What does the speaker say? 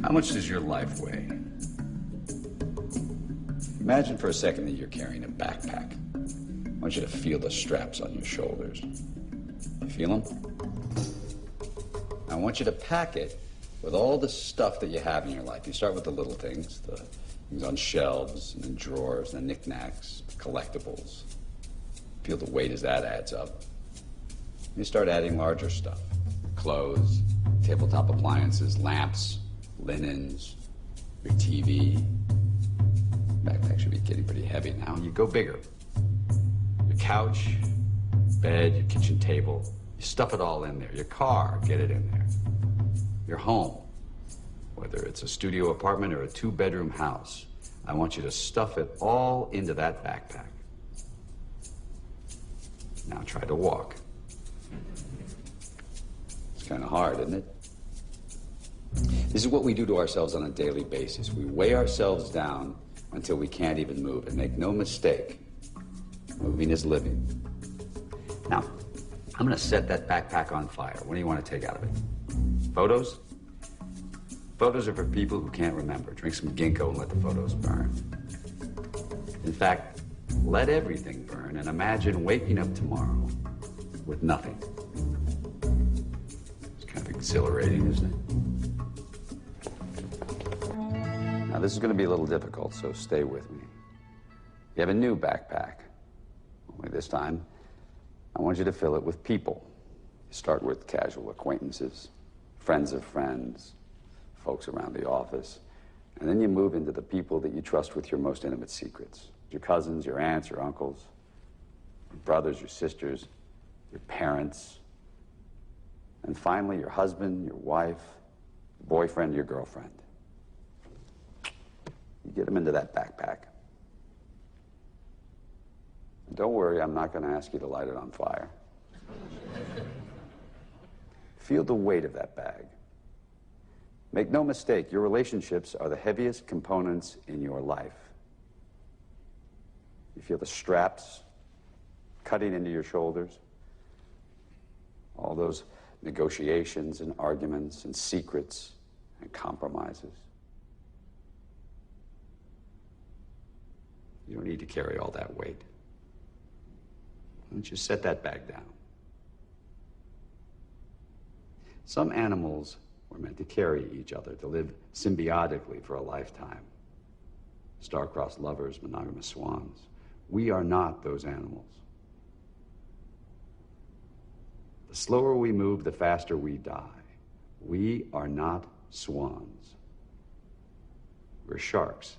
How much does your life weigh? Imagine for a second that you're carrying a backpack. I want you to feel the straps on your shoulders. You feel them? I want you to pack it with all the stuff that you have in your life. You start with the little things, the things on shelves and in drawers, the knickknacks, the collectibles. Feel the weight as that adds up. You start adding larger stuff. Clothes, tabletop appliances, lamps, linens, your TV. Backpack should be getting pretty heavy now. You go bigger. Your couch, bed, your kitchen table. You stuff it all in there. Your car, get it in there. Your home, whether it's a studio apartment or a two-bedroom house, I want you to stuff it all into that backpack. Now try to walk. It's kind of hard, isn't it? This is what we do to ourselves on a daily basis. We weigh ourselves down until we can't even move. And make no mistake, moving is living. Now, I'm gonna set that backpack on fire. What do you want to take out of it? Photos? Photos are for people who can't remember. Drink some ginkgo and let the photos burn. In fact, let everything burn and imagine waking up tomorrow with nothing. It's kind of exhilarating, isn't it? Now, this is going to be a little difficult, so stay with me. You have a new backpack. Only this time, I want you to fill it with people. You start with casual acquaintances, friends of friends, folks around the office, and then you move into the people that you trust with your most intimate secrets. Your cousins, your aunts, your uncles, your brothers, your sisters, your parents, and finally your husband, your wife, your boyfriend, your girlfriend. You get them into that backpack. And don't worry, I'm not going to ask you to light it on fire. Feel the weight of that bag. Make no mistake, your relationships are the heaviest components in your life. You feel the straps cutting into your shoulders. All those negotiations and arguments and secrets and compromises. You don't need to carry all that weight. Why don't you set that bag down? Some animals were meant to carry each other, to live symbiotically for a lifetime. Star-crossed lovers, monogamous swans. We are not those animals. The slower we move, the faster we die. We are not swans. We're sharks.